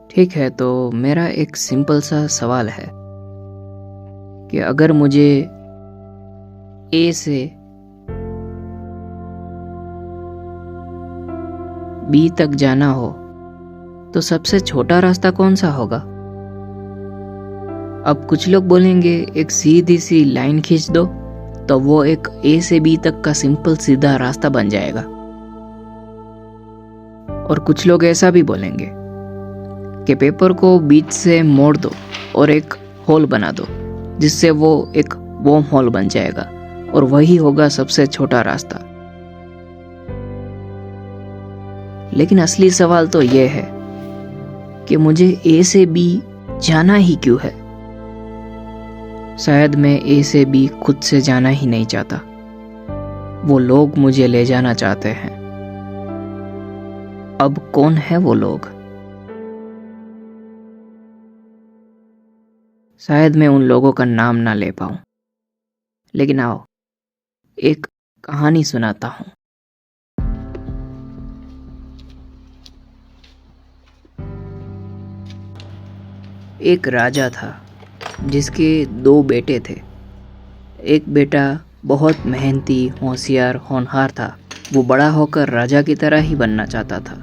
ठीक है, तो मेरा एक सिंपल सा सवाल है कि अगर मुझे ए से बी तक जाना हो तो सबसे छोटा रास्ता कौन सा होगा? अब कुछ लोग बोलेंगे एक सीधी सी लाइन खींच दो तो वो एक ए से बी तक का सिंपल सीधा रास्ता बन जाएगा। और कुछ लोग ऐसा भी बोलेंगे कि पेपर को बीच से मोड़ दो और एक होल बना दो जिससे वो एक वॉर्म होल बन जाएगा और वही होगा सबसे छोटा रास्ता। लेकिन असली सवाल तो ये है कि मुझे ए से बी जाना ही क्यों है? शायद मैं ए से बी खुद से जाना ही नहीं चाहता, वो लोग मुझे ले जाना चाहते हैं। अब कौन है वो लोग? शायद मैं उन लोगों का नाम ना ले पाऊं, लेकिन आओ एक कहानी सुनाता हूं। एक राजा था जिसके 2 बेटे थे। एक बेटा बहुत मेहनती, होशियार, होनहार था। वो बड़ा होकर राजा की तरह ही बनना चाहता था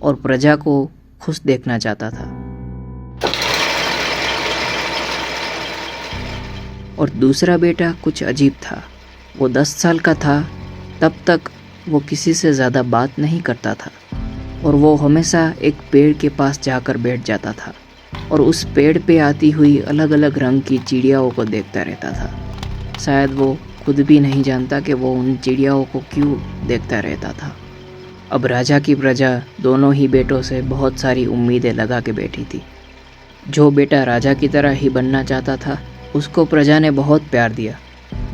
और प्रजा को खुश देखना चाहता था। और दूसरा बेटा कुछ अजीब था। वो 10 साल का था, तब तक वो किसी से ज़्यादा बात नहीं करता था और वो हमेशा एक पेड़ के पास जाकर बैठ जाता था और उस पेड़ पे आती हुई अलग अलग रंग की चिड़ियाओं को देखता रहता था। शायद वो खुद भी नहीं जानता कि वो उन चिड़ियाओं को क्यों देखता रहता था। अब राजा की प्रजा दोनों ही बेटों से बहुत सारी उम्मीदें लगा के बैठी थी। जो बेटा राजा की तरह ही बनना चाहता था उसको प्रजा ने बहुत प्यार दिया,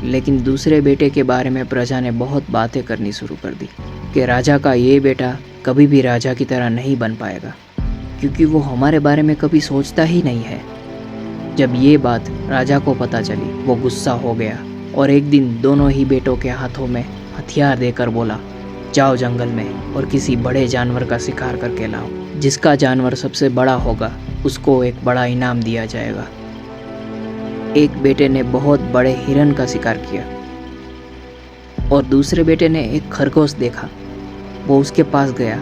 लेकिन दूसरे बेटे के बारे में प्रजा ने बहुत बातें करनी शुरू कर दी कि राजा का ये बेटा कभी भी राजा की तरह नहीं बन पाएगा क्योंकि वो हमारे बारे में कभी सोचता ही नहीं है। जब ये बात राजा को पता चली वो गुस्सा हो गया और एक दिन दोनों ही बेटों के हाथों में हथियार देकर बोला, जाओ जंगल में और किसी बड़े जानवर का शिकार करके लाओ। जिसका जानवर सबसे बड़ा होगा उसको एक बड़ा इनाम दिया जाएगा। एक बेटे ने बहुत बड़े हिरन का शिकार किया और दूसरे बेटे ने एक खरगोश देखा। वो उसके पास गया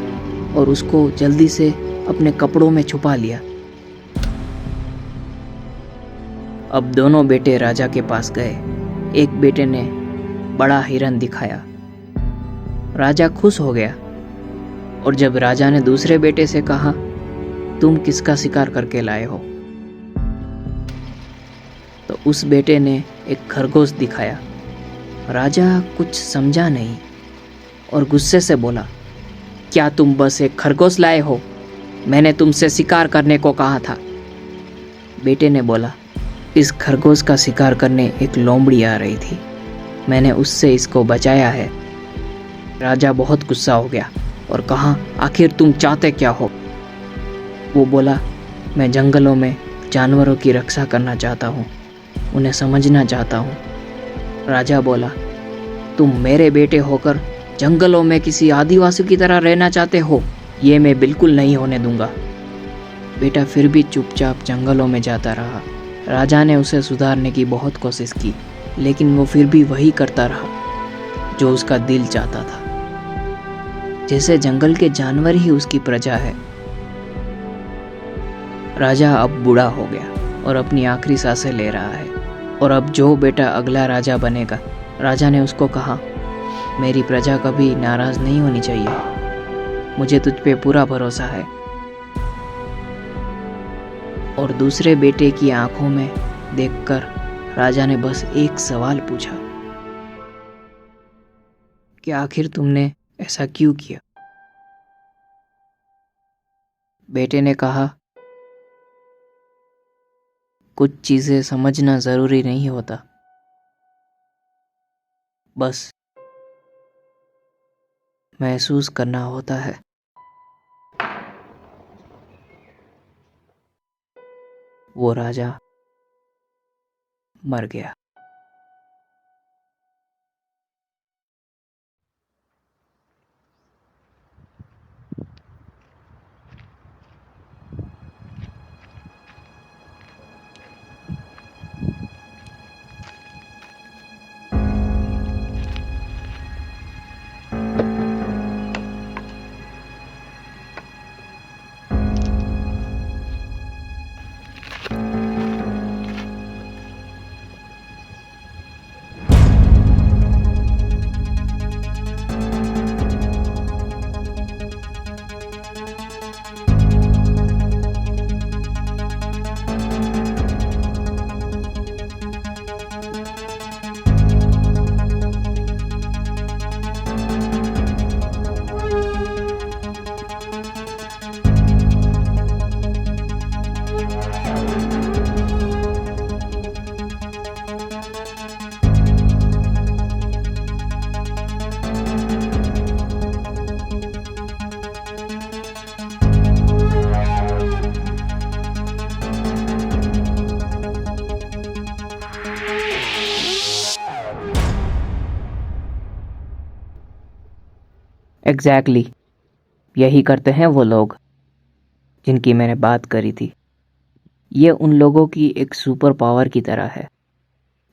और उसको जल्दी से अपने कपड़ों में छुपा लिया। अब दोनों बेटे राजा के पास गए। एक बेटे ने बड़ा हिरन दिखाया। राजा खुश हो गया और जब राजा ने दूसरे बेटे से कहा, तुम किसका शिकार करके लाए हो, तो उस बेटे ने एक खरगोश दिखाया। राजा कुछ समझा नहीं और गुस्से से बोला, क्या तुम बस एक खरगोश लाए हो? मैंने तुमसे शिकार करने को कहा था। बेटे ने बोला, इस खरगोश का शिकार करने एक लोमड़ी आ रही थी, मैंने उससे इसको बचाया है। राजा बहुत गुस्सा हो गया और कहा, आखिर तुम चाहते क्या हो? वो बोला, मैं जंगलों में जानवरों की रक्षा करना चाहता हूँ, उन्हें समझना चाहता हूँ। राजा बोला, तुम मेरे बेटे होकर जंगलों में किसी आदिवासी की तरह रहना चाहते हो? ये मैं बिल्कुल नहीं होने दूंगा। बेटा फिर भी चुपचाप जंगलों में जाता रहा। राजा ने उसे सुधारने की बहुत कोशिश की, लेकिन वो फिर भी वही करता रहा जो उसका दिल चाहता था, जैसे जंगल के जानवर ही उसकी प्रजा है। राजा अब बूढ़ा हो गया और अपनी आखिरी सांसें ले रहा है और अब जो बेटा अगला राजा बनेगा, राजा ने उसको कहा, मेरी प्रजा कभी नाराज नहीं होनी चाहिए, मुझे तुझ पे पूरा भरोसा है। और दूसरे बेटे की आंखों में देखकर राजा ने बस एक सवाल पूछा, कि आखिर तुमने ऐसा क्यों किया? बेटे ने कहा, कुछ चीजें समझना जरूरी नहीं होता, बस महसूस करना होता है। वो राजा मर गया। एग्जैक्टली यही करते हैं वो लोग जिनकी मैंने बात करी थी। ये उन लोगों की एक सुपर पावर की तरह है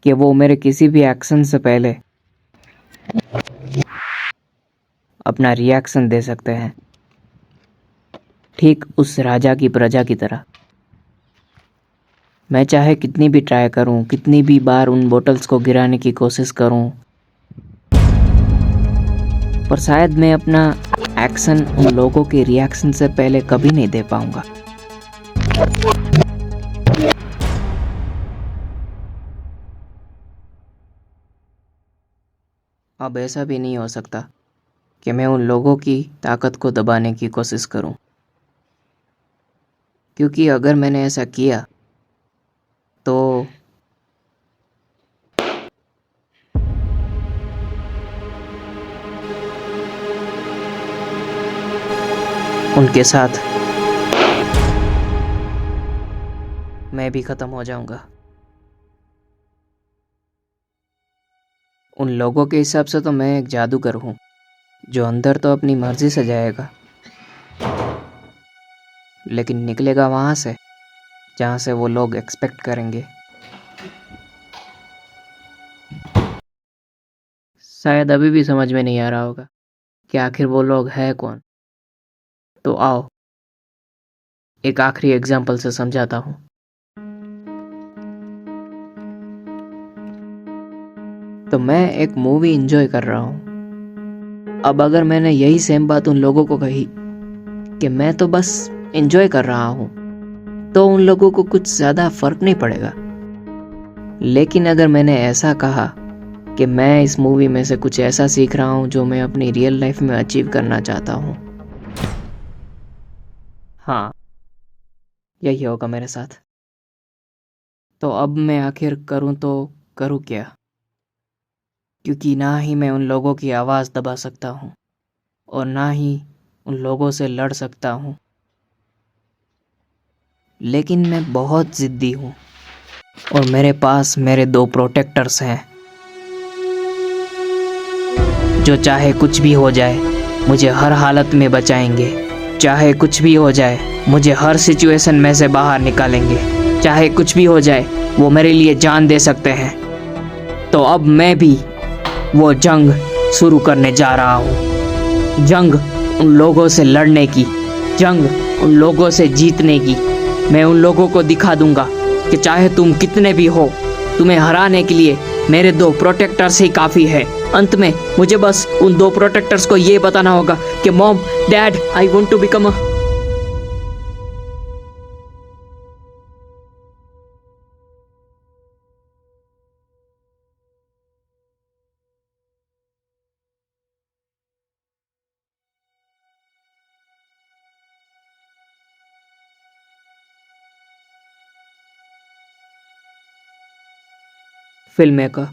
कि वो मेरे किसी भी एक्शन से पहले अपना रिएक्शन दे सकते हैं, ठीक उस राजा की प्रजा की तरह। मैं चाहे कितनी भी ट्राई करूं, कितनी भी बार उन बोतल्स को गिराने की कोशिश करूं, पर शायद मैं अपना एक्शन उन लोगों के रिएक्शन से पहले कभी नहीं दे पाऊंगा। अब ऐसा भी नहीं हो सकता कि मैं उन लोगों की ताकत को दबाने की कोशिश करूं, क्योंकि अगर मैंने ऐसा किया तो उनके साथ मैं भी खत्म हो जाऊंगा। उन लोगों के हिसाब से तो मैं एक जादूगर हूँ जो अंदर तो अपनी मर्जी से जाएगा, लेकिन निकलेगा वहाँ से जहाँ से वो लोग एक्सपेक्ट करेंगे। शायद अभी भी समझ में नहीं आ रहा होगा कि आखिर वो लोग है कौन। तो आओ एक आखिरी एग्जाम्पल से समझाता हूँ। तो मैं एक मूवी एंजॉय कर रहा हूँ। अब अगर मैंने यही सेम बात उन लोगों को कही कि मैं तो बस एंजॉय कर रहा हूँ, तो उन लोगों को कुछ ज़्यादा फर्क नहीं पड़ेगा। लेकिन अगर मैंने ऐसा कहा कि मैं इस मूवी में से कुछ ऐसा सीख रहा हूँ जो मैं अपनी रियल लाइफ में अचीव करना चाहता हूँ, हाँ यही होगा मेरे साथ। तो अब मैं आखिर करूँ तो करूँ क्या? क्योंकि ना ही मैं उन लोगों की आवाज़ दबा सकता हूँ और ना ही उन लोगों से लड़ सकता हूँ, लेकिन मैं बहुत ज़िद्दी हूँ और मेरे पास मेरे दो प्रोटेक्टर्स हैं जो चाहे कुछ भी हो जाए मुझे हर हालत में बचाएंगे। चाहे कुछ भी हो जाए मुझे हर सिचुएशन में से बाहर निकालेंगे। चाहे कुछ भी हो जाए वो मेरे लिए जान दे सकते हैं। तो अब मैं भी वो जंग शुरू करने जा रहा हूँ। जंग उन लोगों से लड़ने की, जंग उन लोगों से जीतने की। मैं उन लोगों को दिखा दूंगा कि चाहे तुम कितने भी हो, तुम्हें हराने के लिए मेरे दो प्रोटेक्टर्स ही काफ़ी है। अंत में मुझे बस उन दो प्रोटेक्टर्स को ये बताना होगा कि mom, dad, I want to become a. Film maker.